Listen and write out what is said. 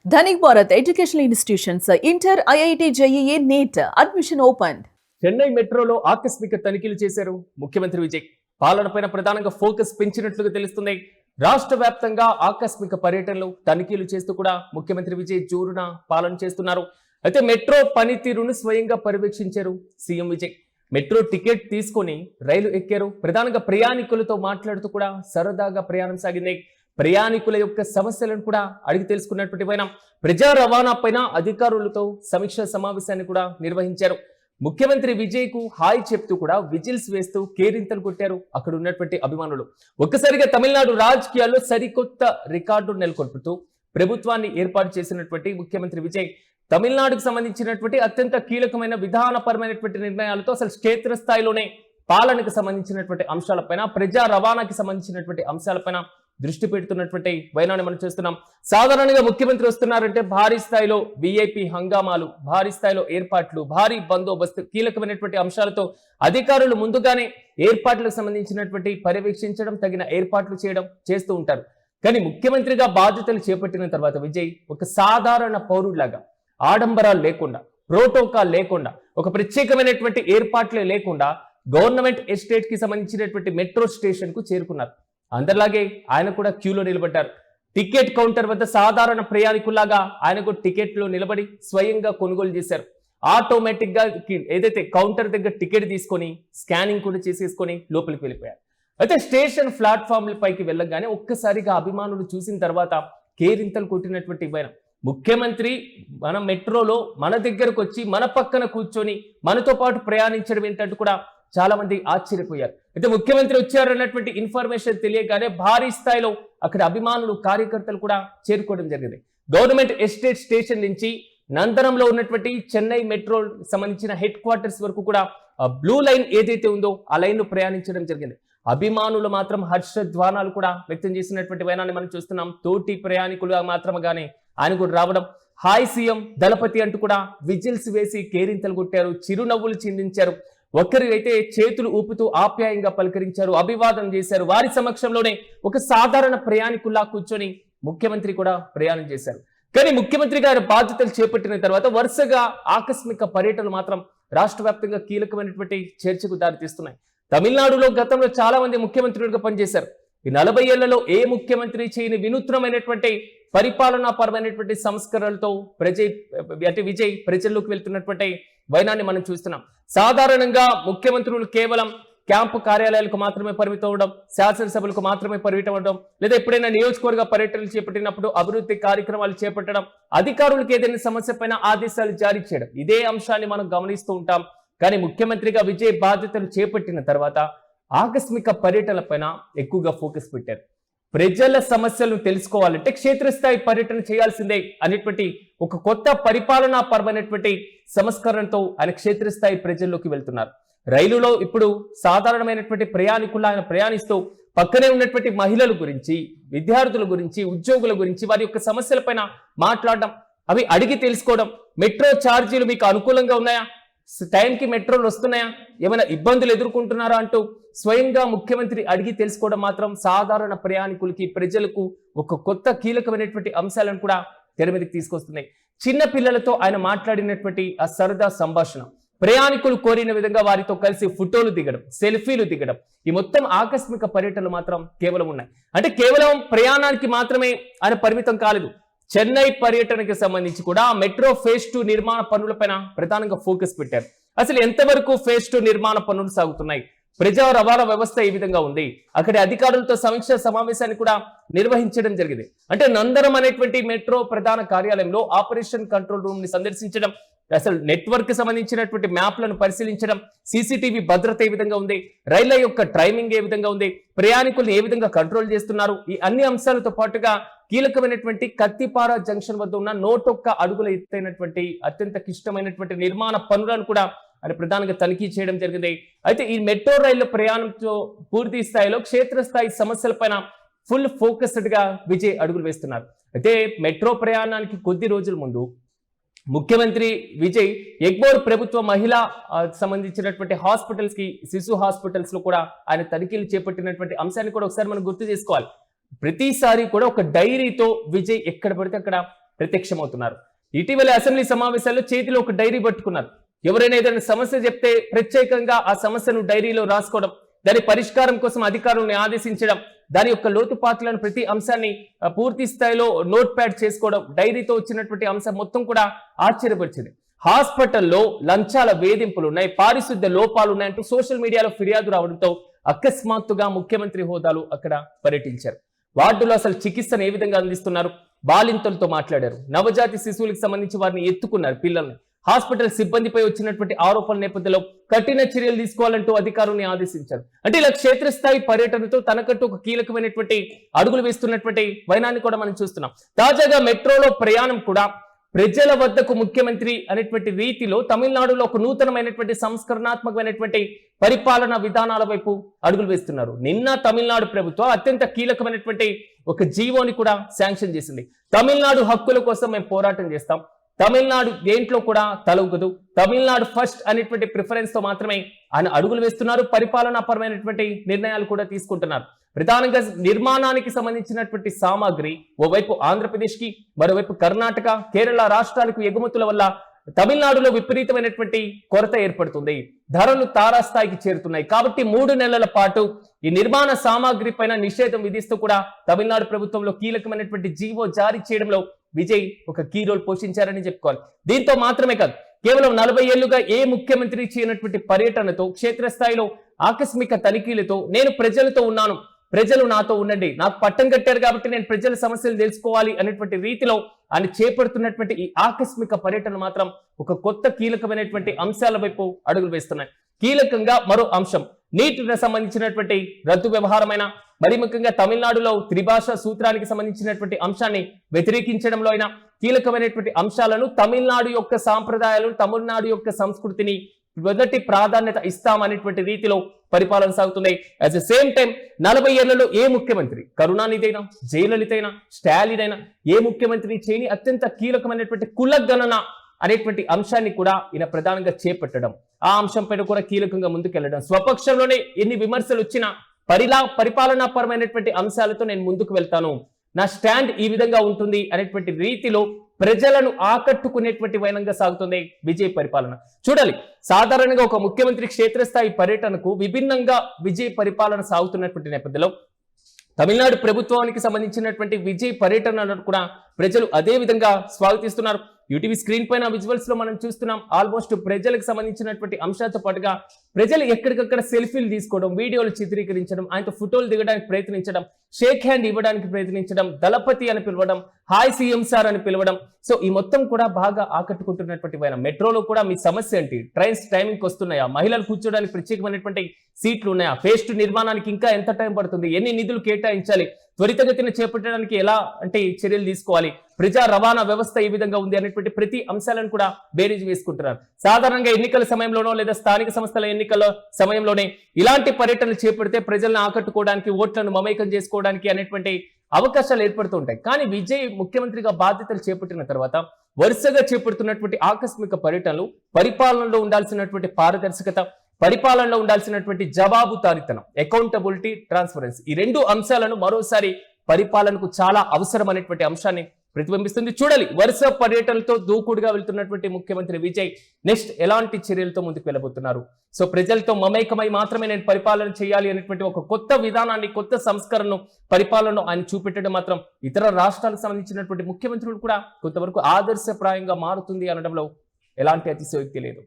Dhanik Bharat Educational Institutions, Inter, IIT, JEE, NEET, admission opened. Chennai మెట్రోలో ఆకస్మిక తనిఖీలు చేశారు ముఖ్యమంత్రి విజయ్. పాలనపైన ప్రధానంగా ఫోకస్ పెంచినట్లుగా తెలుస్తుంది. రాష్ట్ర వ్యాప్తంగా ఆకస్మిక పర్యటనలు తనిఖీలు చేస్తూ కూడా ముఖ్యమంత్రి విజయ్ జోరున పాలన చేస్తున్నారు. అయితే మెట్రో పనితీరును స్వయంగా పర్యవేక్షించారు సీఎం విజయ్. మెట్రో టికెట్ తీసుకొని రైలు ఎక్కారు. ప్రధానంగా ప్రయాణికులతో మాట్లాడుతూ కూడా సరదాగా ప్రయాణం సాగింది. ప్రయాణికుల యొక్క సమస్యలను కూడా అడిగి తెలుసుకున్నటువంటి పైన ప్రజా రవాణా పైన అధికారులతో సమీక్ష సమావేశాన్ని కూడా నిర్వహించారు. ముఖ్యమంత్రి విజయ్ కు హాయ్ చెప్తూ కూడా విజిల్స్ వేస్తూ కేరింతలు కొట్టారు అక్కడ ఉన్నటువంటి అభిమానులు. ఒక్కసారిగా తమిళనాడు రాజకీయాల్లో సరికొత్త రికార్డు నెలకొల్పుతూ ప్రభుత్వాన్ని ఏర్పాటు చేసినటువంటి ముఖ్యమంత్రి విజయ్ తమిళనాడుకు సంబంధించినటువంటి అత్యంత కీలకమైన విధానపరమైనటువంటి నిర్ణయాలతో అసలు క్షేత్రస్థాయిలోనే పాలనకు సంబంధించినటువంటి అంశాలపైన ప్రజా రవాణాకి సంబంధించినటువంటి అంశాలపైన దృష్టి పెడుతున్నటువంటి వైనాన్ని మనం చూస్తున్నాం. సాధారణంగా ముఖ్యమంత్రి వస్తున్నారంటే భారీ స్థాయిలో విఐపి హంగామాలు, భారీ స్థాయిలో ఏర్పాట్లు, భారీ బందోబస్తు, కీలకమైనటువంటి అంశాలతో అధికారులు ముందుగానే ఏర్పాట్లకు సంబంధించినటువంటి పర్యవేక్షించడం, తగిన ఏర్పాట్లు చేయడం చేస్తూ ఉంటారు. కానీ ముఖ్యమంత్రిగా బాధ్యతలు చేపట్టిన తర్వాత విజయ్ ఒక సాధారణ పౌరుడిలాగా ఆడంబరాలు లేకుండా, ప్రోటోకాల్ లేకుండా, ఒక ప్రత్యేకమైనటువంటి ఏర్పాట్లే లేకుండా గవర్నమెంట్ ఎస్టేట్ కి సంబంధించినటువంటి మెట్రో స్టేషన్ కు చేరుకున్నారు. అందరిలాగే ఆయన కూడా క్యూలో నిలబడ్డారు. టికెట్ కౌంటర్ వద్ద సాధారణ ప్రయాణికుల్లాగా ఆయనకు టికెట్లు నిలబడి స్వయంగా కొనుగోలు చేశారు. ఆటోమేటిక్ గా ఏదైతే కౌంటర్ దగ్గర టికెట్ తీసుకొని స్కానింగ్ కూడా చేసేసుకొని లోపలికి వెళ్ళిపోయారు. అయితే స్టేషన్ ప్లాట్ఫామ్ పైకి వెళ్ళగానే ఒక్కసారిగా అభిమానులు చూసిన తర్వాత కేరింతలు కొట్టినటువంటి పైన ముఖ్యమంత్రి మన మెట్రోలో మన దగ్గరకు వచ్చి మన పక్కన కూర్చొని మనతో పాటు ప్రయాణించడం ఏంటంటూ కూడా చాలా మంది ఆశ్చర్యపోయారు. అయితే ముఖ్యమంత్రి వచ్చారన్నటువంటి ఇన్ఫర్మేషన్ తెలియగానే భారీ స్థాయిలో అక్కడ అభిమానులు, కార్యకర్తలు కూడా చేరుకోవడం జరిగింది. గవర్నమెంట్ ఎస్టేట్ స్టేషన్ నుంచి నందనంలో ఉన్నటువంటి చెన్నై మెట్రో సంబంధించిన హెడ్ క్వార్టర్స్ వరకు కూడా బ్లూ లైన్ ఏదైతే ఉందో ఆ లైన్ లో ప్రయాణించడం జరిగింది. అభిమానులు మాత్రం హర్షధ్వానాలు కూడా వ్యక్తం చేసినటువంటి వైనాన్ని మనం చూస్తున్నాం. తోటి ప్రయాణికులుగా మాత్రమేగానే ఆయన కూడా రావడం, హాయ్ సీఎం దళపతి అంటూ కూడా విజిల్స్ వేసి కేరింతలు కొట్టారు, చిరునవ్వులు చిందించారు. ఒక్కరు అయితే చేతులు ఊపుతూ ఆప్యాయంగా పలకరించారు, అభివాదం చేశారు. వారి సమక్షంలోనే ఒక సాధారణ ప్రయాణికుల్లా కూర్చొని ముఖ్యమంత్రి కూడా ప్రయాణం చేశారు. కానీ ముఖ్యమంత్రి గారి బాధ్యతలు చేపట్టిన తర్వాత వరుసగా ఆకస్మిక పర్యటనలు మాత్రం రాష్ట్ర వ్యాప్తంగా కీలకమైనటువంటి చర్చకు దారితీస్తున్నాయి. తమిళనాడులో గతంలో చాలా మంది ముఖ్యమంత్రులుగా పనిచేశారు. ఈ 40 ఏళ్లలో ఏ ముఖ్యమంత్రి చేయని వినూత్నమైనటువంటి పరిపాలనా పరమైనటువంటి సంస్కరణలతో విజయ్ ప్రజల్లోకి వెళ్తున్నటువంటి వైనాన్ని మనం చూస్తున్నాం. సాధారణంగా ముఖ్యమంత్రులు కేవలం క్యాంపు కార్యాలయాలకు మాత్రమే పరిమితం అవడం, శాసనసభలకు మాత్రమే పరిమితం అవడం, లేదా ఎప్పుడైనా నియోజకవర్గ పర్యటనలు చేపట్టినప్పుడు అభివృద్ధి కార్యక్రమాలు చేపట్టడం, అధికారులకు ఏదైనా సమస్య పైన ఆదేశాలు జారీ చేయడం, ఇదే అంశాన్ని మనం గమనిస్తూ ఉంటాం. కానీ ముఖ్యమంత్రిగా విజయ్ బాధ్యతలు చేపట్టిన తర్వాత ఆకస్మిక పర్యటనల పైన ఎక్కువగా ఫోకస్ పెట్టారు. ప్రజల సమస్యలను తెలుసుకోవాలంటే క్షేత్రస్థాయి పర్యటన చేయాల్సిందే అనేటువంటి ఒక కొత్త పరిపాలనా పరమైనటువంటి సంస్కరణతో ఆయన క్షేత్రస్థాయి ప్రజల్లోకి వెళ్తున్నారు. రైలులో ఇప్పుడు సాధారణమైనటువంటి ప్రయాణికులు ఆయన ప్రయాణిస్తూ పక్కనే ఉన్నటువంటి మహిళల గురించి, విద్యార్థుల గురించి, ఉద్యోగుల గురించి, వారి యొక్క సమస్యలపైన మాట్లాడడం, అవి అడిగి తెలుసుకోవడం, మెట్రో ఛార్జీలు మీకు అనుకూలంగా ఉన్నాయా, టైంకి మెట్రోలు వస్తున్నాయా, ఏమైనా ఇబ్బందులు ఎదుర్కొంటున్నారా అంటూ స్వయంగా ముఖ్యమంత్రి అడిగి తెలుసుకోవడం మాత్రం సాధారణ ప్రయాణికులకి, ప్రజలకు ఒక కొత్త కీలకమైనటువంటి అంశాలను కూడా తెర మీదకి తీసుకొస్తున్నాయి. చిన్న పిల్లలతో ఆయన మాట్లాడినటువంటి ఆ సరదా సంభాషణ, ప్రయాణికులు కోరిన విధంగా వారితో కలిసి ఫోటోలు దిగడం, సెల్ఫీలు దిగడం, ఈ మొత్తం ఆకస్మిక పర్యటనలు మాత్రం కేవలం ఉన్నాయి. అంటే కేవలం ప్రయాణానికి మాత్రమే ఆయన పరిమితం కాలేదు. చెన్నై పర్యటనకి సంబంధించి కూడా మెట్రో ఫేజ్ 2 నిర్మాణ పనులపైన ప్రధానంగా ఫోకస్ పెట్టారు. అసలు ఎంతవరకు ఫేజ్ 2 నిర్మాణ పనులు సాగుతున్నాయి, ప్రజా రవాణా వ్యవస్థ ఏ విధంగా ఉంది, అక్కడి అధికారులతో సమీక్ష సమావేశాన్ని కూడా నిర్వహించడం జరిగింది. అంటే నందనం అనేటువంటి మెట్రో ప్రధాన కార్యాలయంలో ఆపరేషన్ కంట్రోల్ రూమ్ ని సందర్శించడం, అసలు నెట్వర్క్ కి సంబంధించినటువంటి మ్యాప్లను పరిశీలించడం, సీసీటీవీ భద్రత ఏ విధంగా ఉంది, రైళ్ల యొక్క టైమింగ్ ఏ విధంగా ఉంది, ప్రయాణికులను ఏ విధంగా కంట్రోల్ చేస్తున్నారు, ఈ అన్ని అంశాలతో పాటుగా కీలకమైనటువంటి కత్తిపార జంక్షన్ వద్ద ఉన్న 101 అడుగుల ఎత్తైనటువంటి అత్యంత క్లిష్టమైనటువంటి నిర్మాణ పనులను కూడా ఆయన ప్రధానంగా తనిఖీ చేయడం జరిగింది. అయితే ఈ మెట్రో రైళ్ల ప్రయాణంతో పూర్తి స్థాయిలో క్షేత్రస్థాయి సమస్యలపైన ఫుల్ ఫోకస్డ్ గా విజయ్ అడుగులు వేస్తున్నారు. అయితే మెట్రో ప్రయాణానికి కొద్ది రోజుల ముందు ముఖ్యమంత్రి విజయ్ ఎగ్మోర్ ప్రభుత్వ మహిళా సంబంధించినటువంటి హాస్పిటల్స్ కి, శిశు హాస్పిటల్స్ లో కూడా ఆయన తనిఖీలు చేపట్టినటువంటి అంశాన్ని కూడా ఒకసారి మనం గుర్తు చేసుకోవాలి. ప్రతిసారి కూడా ఒక డైరీతో విజయ్ ఎక్కడ పడితే అక్కడ ప్రత్యక్షమవుతున్నారు. ఇటీవల అసెంబ్లీ సమావేశాల్లో చేతిలో ఒక డైరీ పట్టుకున్నారు. ఎవరైనా ఏదైనా సమస్య చెప్తే ప్రత్యేకంగా ఆ సమస్యను డైరీలో రాసుకోవడం, దాని పరిష్కారం కోసం అధికారులను ఆదేశించడం, దాని యొక్క లోతుపాట్లను ప్రతి అంశాన్ని పూర్తి స్థాయిలో నోట్ ప్యాడ్ చేసుకోవడం, డైరీతో వచ్చినటువంటి అంశం మొత్తం కూడా ఆశ్చర్యపరిచింది. హాస్పిటల్లో లంచాల వేధింపులు ఉన్నాయి, పారిశుద్ధ్య లోపాలు ఉన్నాయంటూ సోషల్ మీడియాలో ఫిర్యాదు రావడంతో అకస్మాత్తుగా ముఖ్యమంత్రి హోదాలు అక్కడ పర్యటించారు. వార్డులో అసలు చికిత్సను ఏ విధంగా అందిస్తున్నారు, బాలింతలతో మాట్లాడారు, నవజాతి శిశువులకు సంబంధించి వారిని ఎత్తుకున్నారు, పిల్లల్ని. హాస్పిటల్ సిబ్బందిపై వచ్చినటువంటి ఆరోపణల నేపథ్యంలో కఠిన చర్యలు తీసుకోవాలంటూ అధికారులను ఆదేశించారు. అంటే ఇలా క్షేత్రస్థాయి పర్యటనతో తనకంటూ ఒక కీలకమైనటువంటి అడుగులు వేస్తున్నటువంటి వైనాన్ని కూడా మనం చూస్తున్నాం. తాజాగా మెట్రోలో ప్రయాణం కూడా ప్రజల వద్దకు ముఖ్యమంత్రి అనేటువంటి రీతిలో తమిళనాడులో ఒక నూతనమైనటువంటి సంస్కరణాత్మకమైనటువంటి పరిపాలన విధానాల వైపు అడుగులు వేస్తున్నారు. నిన్న తమిళనాడు ప్రభుత్వం అత్యంత కీలకమైనటువంటి ఒక జీవోని కూడా శాంక్షన్ చేసింది. తమిళనాడు హక్కుల కోసం మేము పోరాటం చేస్తాం, తమిళనాడు దేంట్లో కూడా తలవుగదు, తమిళనాడు ఫస్ట్ అనేటువంటి ప్రిఫరెన్స్ తో మాత్రమే ఆయన అడుగులు వేస్తున్నారు. పరిపాలనాపరమైనటువంటి నిర్ణయాలు కూడా తీసుకుంటున్నారు. ప్రధానంగా నిర్మాణానికి సంబంధించినటువంటి సామాగ్రి ఓవైపు ఆంధ్రప్రదేశ్ కి, మరోవైపు కర్ణాటక, కేరళ రాష్ట్రాలకు ఎగుమతుల వల్ల తమిళనాడులో విపరీతమైనటువంటి కొరత ఏర్పడుతుంది. ధరలు తారాస్థాయికి చేరుతున్నాయి. కాబట్టి 3 నెలల పాటు ఈ నిర్మాణ సామాగ్రి పైన నిషేధం విధిస్తూ కూడా తమిళనాడు ప్రభుత్వంలో కీలకమైనటువంటి జీవో జారీ చేయడంలో విజయ్ ఒక కీ రోల్ పోషించారని చెప్పుకోవాలి. దీంతో మాత్రమే కాదు, కేవలం 40 ఏళ్లుగా ఏ ముఖ్యమంత్రి చేయనటువంటి పర్యటనతో, క్షేత్రస్థాయిలో ఆకస్మిక తనిఖీలతో, నేను ప్రజలతో ఉన్నాను, ప్రజలు నాతో ఉండండి, నాకు పట్టం కట్టారు కాబట్టి నేను ప్రజల సమస్యలు తెలుసుకోవాలి అనేటువంటి రీతిలో ఆయన చేపడుతున్నటువంటి ఈ ఆకస్మిక పర్యటన మాత్రం ఒక కొత్త కీలకమైనటువంటి అంశాల వైపు అడుగులు వేస్తున్నాయి. కీలకంగా మరో అంశం, నీటికి సంబంధించినటువంటి రద్దు వ్యవహారమైన, మరి ముఖ్యంగా తమిళనాడులో త్రిభాషా సూత్రానికి సంబంధించినటువంటి అంశాన్ని వ్యతిరేకించడంలో అయినా కీలకమైనటువంటి అంశాలను, తమిళనాడు యొక్క సాంప్రదాయాలను, తమిళనాడు యొక్క సంస్కృతిని మొదటి ప్రాధాన్యత ఇస్తామనేటువంటి రీతిలో పరిపాలన సాగుతుంది. అట్ ద సేమ్ టైం 40 ఏళ్లలో ఏ ముఖ్యమంత్రి, కరుణానిధి అయినా, జయలలిత అయినా, స్టాలిన్ అయినా, ఏ ముఖ్యమంత్రి చేయని అత్యంత కీలకమైనటువంటి కులగణన అనేటువంటి అంశాన్ని కూడా ఈయన ప్రధానంగా చేపట్టడం, ఆ అంశం పైన కూడా కీలకంగా ముందుకెళ్లడం, స్వపక్షంలోనే ఎన్ని విమర్శలు వచ్చినా పరిపాలనాపరమైనటువంటి అంశాలతో నేను ముందుకు వెళ్తాను, నా స్టాండ్ ఈ విధంగా ఉంటుంది అనేటువంటి రీతిలో ప్రజలను ఆకట్టుకునేటువంటి వైనంగా సాగుతుంది విజయ్ పరిపాలన. చూడాలి, సాధారణంగా ఒక ముఖ్యమంత్రి క్షేత్రస్థాయి పర్యటనకు విభిన్నంగా విజయ్ పరిపాలన సాగుతున్నటువంటి నేపథ్యంలో తమిళనాడు ప్రభుత్వానికి సంబంధించినటువంటి విజయ్ పర్యటనను కూడా ప్రజలు అదే విధంగా స్వాగతిస్తున్నారు. యూటీవీ స్క్రీన్ పైన విజువల్స్ లో మనం చూస్తున్నాం. ఆల్మోస్ట్ ప్రజలకు సంబంధించినటువంటి అంశాలతో పాటుగా ప్రజలు ఎక్కడికక్కడ సెల్ఫీలు తీసుకోవడం, వీడియోలు చిత్రీకరించడం, ఆయనతో ఫోటోలు దిగడానికి ప్రయత్నించడం, షేక్ హ్యాండ్ ఇవ్వడానికి ప్రయత్నించడం, దళపతి అని పిలవడం, హాయ్ సీఎం సార్ అని పిలవడం. సో ఈ మొత్తం కూడా బాగా ఆకట్టుకుంటున్నటువంటి వైన. మెట్రోలో కూడా మీ సమస్య ఏంటి, ట్రైన్స్ టైమింగ్కి వస్తున్నాయా, మహిళలు కూర్చోడానికి ప్రత్యేకమైనటువంటి సీట్లు ఉన్నాయా, ఫేజ్ 2 నిర్మాణానికి ఇంకా ఎంత టైం పడుతుంది, ఎన్ని నిధులు కేటాయించాలి, త్వరితగతిన చేపట్టడానికి ఎలా చర్యలు తీసుకోవాలి, ప్రజా రవాణా వ్యవస్థ ఈ విధంగా ఉంది అనేటువంటి ప్రతి అంశాలను కూడా బేరీజ్ వేసుకుంటున్నారు. సాధారణంగా ఎన్నికల సమయంలోనో లేదా స్థానిక సంస్థల ఎన్నికల సమయంలోనే ఇలాంటి పర్యటనలు చేపడితే ప్రజలను ఆకట్టుకోవడానికి, ఓట్లను మమేకం చేసుకోవడానికి అనేటువంటి అవకాశాలు ఏర్పడుతుంటాయి. కానీ విజయ్ ముఖ్యమంత్రిగా బాధ్యతలు చేపట్టిన తర్వాత వరుసగా చేపడుతున్నటువంటి ఆకస్మిక పర్యటనలు పరిపాలనలో ఉండాల్సినటువంటి పారదర్శకత, పరిపాలనలో ఉండాల్సినటువంటి జవాబుదారీతనం, అకౌంటబిలిటీ, ట్రాన్స్పరెన్సీ, ఈ 2 అంశాలను మరోసారి పరిపాలనకు చాలా అవసరం అనేటువంటి అంశాన్ని ప్రతిబింబిస్తుంది. చూడాలి, వరుస పర్యటనలతో దూకుడుగా వెళ్తున్నటువంటి ముఖ్యమంత్రి విజయ్ నెక్స్ట్ ఎలాంటి చర్యలతో ముందుకు వెళ్ళబోతున్నారు. సో ప్రజలతో మమేకమై మాత్రమే నేను పరిపాలన చేయాలి అనేటువంటి ఒక కొత్త విధానాన్ని, కొత్త సంస్కరణను పరిపాలనలో ఆయన చూపెట్టడం మాత్రం ఇతర రాష్ట్రాలకు సంబంధించినటువంటి ముఖ్యమంత్రులు కూడా కొంతవరకు ఆదర్శప్రాయంగా మారుతుంది అనడంలో ఎలాంటి అతిశయోక్తి లేదు.